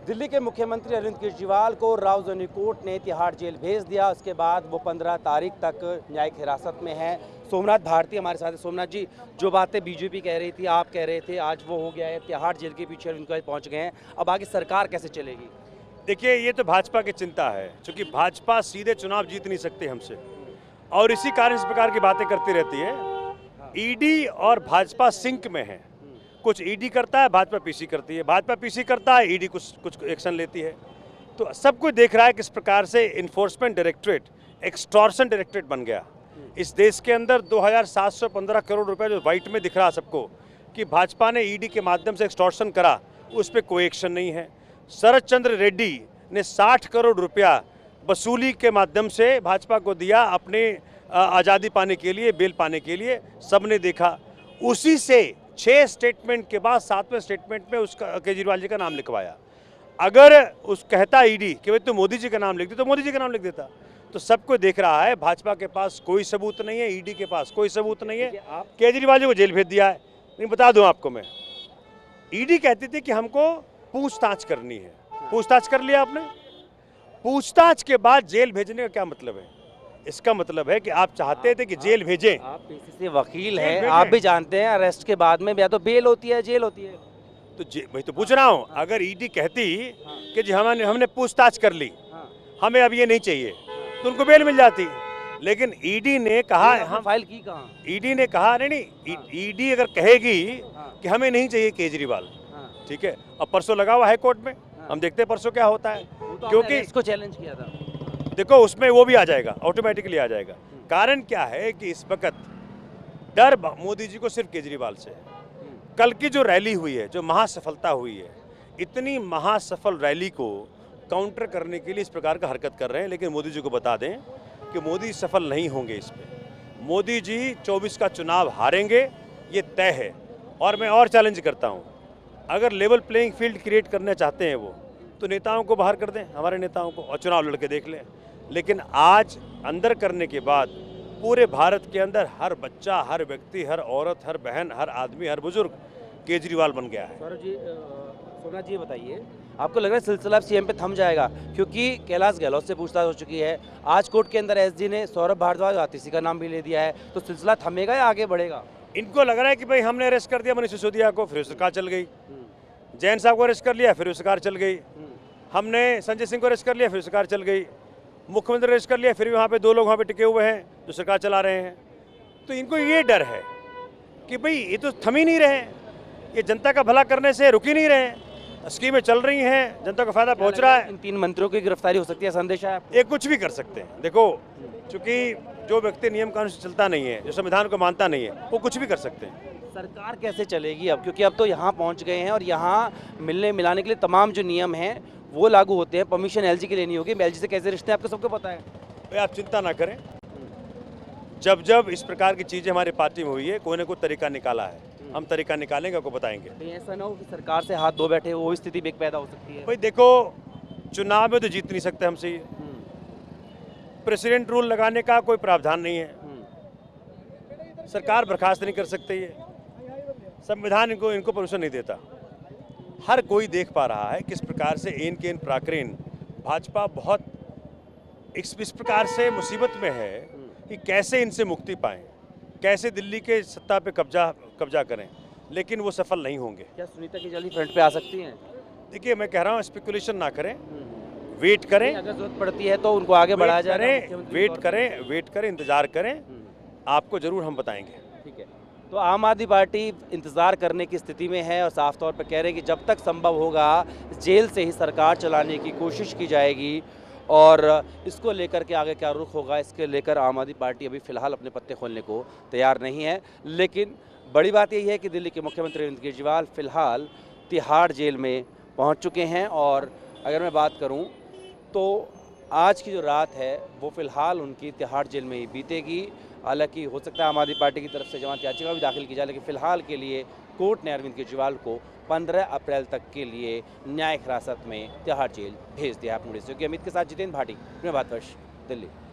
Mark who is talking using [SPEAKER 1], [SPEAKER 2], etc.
[SPEAKER 1] दिल्ली के मुख्यमंत्री अरविंद केजरीवाल को राउज़नी कोर्ट ने तिहाड़ जेल भेज दिया। उसके बाद वो 15 तारीख तक न्यायिक हिरासत में है। सोमनाथ भारती हमारे साथ है। सोमनाथ जी, जो बातें बीजेपी कह रही थी, आप कह रहे थे, आज वो हो गया है, तिहाड़ जेल के पीछे अरविंद केजरीवाल पहुंच गए हैं। अब आगे सरकार कैसे चलेगी?
[SPEAKER 2] देखिए, ये तो भाजपा की चिंता है, क्योंकि भाजपा सीधे चुनाव जीत नहीं सकती हमसे, और इसी कारण इस प्रकार की बातें करती रहती है। ईडी और भाजपा सिंक में है। कुछ ईडी करता है, भाजपा पीसी करती है, भाजपा पीसी करता है, ईडी कुछ एक्शन लेती है। तो सब कुछ देख रहा है किस प्रकार से इन्फोर्समेंट डायरेक्टरेट एक्सटॉर्शन डायरेक्टरेट बन गया। इस देश के अंदर 2715 करोड़ रुपए जो वाइट में दिख रहा है सबको कि भाजपा ने ईडी के माध्यम से एक्सटॉर्शन करा, उस पर कोई एक्शन नहीं है। शरद चंद्र रेड्डी ने 60 करोड़ रुपया वसूली के माध्यम से भाजपा को दिया अपने आज़ादी पाने के लिए, बेल पाने के लिए, सबने देखा। उसी से 6 स्टेटमेंट के बाद 7वें स्टेटमेंट में उसका केजरीवाल जी का नाम लिखवाया। अगर उस कहता ईडी कि भाई तो मोदी जी का नाम लिख दे, तो मोदी जी का नाम लिख देता। तो सबको देख रहा है भाजपा के पास कोई सबूत नहीं है, ईडी के पास कोई सबूत नहीं है। केजरीवाल जी को जेल भेज दिया है। नहीं, बता दूं आपको मैं, ईडी कहती थी कि हमको पूछताछ करनी है। पूछताछ कर लिया आपने? पूछताछ के बाद जेल भेजने का क्या मतलब है? इसका मतलब है कि आप चाहते थे कि जेल भेजें।
[SPEAKER 1] आप पेशे से वकील हैं, आप भी जानते हैं अरेस्ट के बाद में या तो बेल होती है, जेल होती है।
[SPEAKER 2] तो वही तो पूछ रहा हूँ। अगर ईडी कहती कि जी हमने पूछताछ कर ली, हमें अब ये नहीं चाहिए, तो उनको बेल मिल जाती। लेकिन ईडी ने कहा, हम
[SPEAKER 1] फाइल की कहाँ?
[SPEAKER 2] ईडी ने कहा नहीं, ईडी अगर कहेगी कि हमें नहीं चाहिए केजरीवाल, ठीक है, अब परसों लगा हुआ हाई कोर्ट में, हम देखते हैं परसों क्या होता है।
[SPEAKER 1] क्योंकि इसको चैलेंज किया था।
[SPEAKER 2] देखो, उसमें वो भी आ जाएगा, ऑटोमेटिकली आ जाएगा। कारण क्या है कि इस वक्त डर मोदी जी को सिर्फ केजरीवाल से है। कल की जो रैली हुई है, जो महासफलता हुई है, इतनी महासफल रैली को काउंटर करने के लिए इस प्रकार का हरकत कर रहे हैं। लेकिन मोदी जी को बता दें कि मोदी सफल नहीं होंगे इस पे। मोदी जी 24 का चुनाव हारेंगे, ये तय है। और मैं और चैलेंज करता हूँ, अगर लेवल प्लेइंग फील्ड क्रिएट करना चाहते हैं वो, तो नेताओं को बाहर कर दें, हमारे नेताओं को, और चुनाव लड़के देख लें। लेकिन आज अंदर करने के बाद पूरे भारत के अंदर हर बच्चा, हर व्यक्ति, हर औरत, हर बहन, हर आदमी, हर बुजुर्ग केजरीवाल बन गया है।
[SPEAKER 1] सोमनाथ जी बताइए, आपको लग रहा है सिलसिला सीएम पे थम जाएगा? क्योंकि कैलाश गहलोत से पूछताछ हो चुकी है, आज कोर्ट के अंदर एसजी ने सौरभ भारद्वाज आतिशी का नाम भी ले दिया है, तो सिलसिला थमेगा या आगे बढ़ेगा?
[SPEAKER 2] इनको लग रहा है कि भाई हमने अरेस्ट कर दिया मनीष सिसोदिया को, फिर सरकार चल गई। जैन साहब को अरेस्ट कर लिया, फिर सरकार चल गई। हमने संजय सिंह को अरेस्ट कर लिया, फिर सरकार चल गई। मुख्यमंत्री अरेस्ट कर लिया, फिर भी वहाँ पे 2 लोग वहाँ पे टिके हुए हैं जो सरकार चला रहे हैं। तो इनको ये डर है कि भाई ये तो थम ही नहीं रहे, ये जनता का भला करने से रुक ही नहीं रहे, स्कीमें चल रही हैं, जनता को फायदा पहुँच रहा है।
[SPEAKER 1] इन 3 मंत्रियों की गिरफ्तारी हो सकती है, संदेश है?
[SPEAKER 2] ये कुछ भी कर सकते हैं। देखो, चूंकि जो व्यक्ति नियम कानून से चलता नहीं है, जो संविधान को मानता नहीं है, वो कुछ भी कर सकते हैं।
[SPEAKER 1] सरकार कैसे चलेगी अब? क्योंकि अब तो यहाँ पहुँच गए हैं और यहाँ मिलने मिलाने के लिए तमाम जो नियम हैं वो लागू होते हैं। परमिशन एलजी की लेनी होगी, एलजी से कैसे रिश्ते हैं आपको सबको पता है।
[SPEAKER 2] भाई आप चिंता ना करें, जब जब इस प्रकार की चीज़ें हमारी पार्टी में हुई है, कोई ना कोई तरीका निकाला है, हम तरीका निकालेंगे, आपको बताएंगे।
[SPEAKER 1] तो ऐसा ना हो कि सरकार से हाथ धो बैठे, वो स्थिति भी पैदा हो सकती है।
[SPEAKER 2] भाई देखो, चुनाव में तो जीत नहीं सकते हमसे ये। प्रेसिडेंट रूल लगाने का कोई प्रावधान नहीं है, सरकार बर्खास्त नहीं कर सकते, ये संविधान इनको परमिशन नहीं देता। हर कोई देख पा रहा है किस प्रकार से एन के एन प्राक्रीन भाजपा बहुत इस प्रकार से मुसीबत में है कि कैसे इनसे मुक्ति पाएं, कैसे दिल्ली के सत्ता पे कब्जा करें, लेकिन वो सफल नहीं होंगे।
[SPEAKER 1] क्या सुनीता की जल्दी फ्रंट पे आ सकती हैं?
[SPEAKER 2] देखिए, मैं कह रहा हूँ स्पेकुलेशन ना करें, वेट करें।
[SPEAKER 1] अगर जरूरत पड़ती है तो उनको आगे बढ़ाया जाए,
[SPEAKER 2] वेट करें, इंतजार करें, आपको जरूर हम बताएंगे।
[SPEAKER 1] ठीक है। तो आम आदमी पार्टी इंतज़ार करने की स्थिति में है और साफ तौर पर कह रहे हैं कि जब तक संभव होगा जेल से ही सरकार चलाने की कोशिश की जाएगी, और इसको लेकर के आगे क्या रुख होगा, इसके लेकर आम आदमी पार्टी अभी फ़िलहाल अपने पत्ते खोलने को तैयार नहीं है। लेकिन बड़ी बात यही है कि दिल्ली के मुख्यमंत्री अरविंद केजरीवाल फ़िलहाल तिहाड़ जेल में पहुँच चुके हैं। और अगर मैं बात करूँ तो आज की जो रात है वो फ़िलहाल उनकी तिहाड़ जेल में ही बीतेगी। हालांकि हो सकता है आम आदमी पार्टी की तरफ से जमानत याचिका भी दाखिल की जाए, लेकिन फिलहाल के लिए कोर्ट ने अरविंद केजरीवाल को 15 अप्रैल तक के लिए न्यायिक हिरासत में तिहाड़ जेल भेज दिया है। अपने अमित के साथ जितेंद्र भाटी, प्रभात वर्ष, दिल्ली।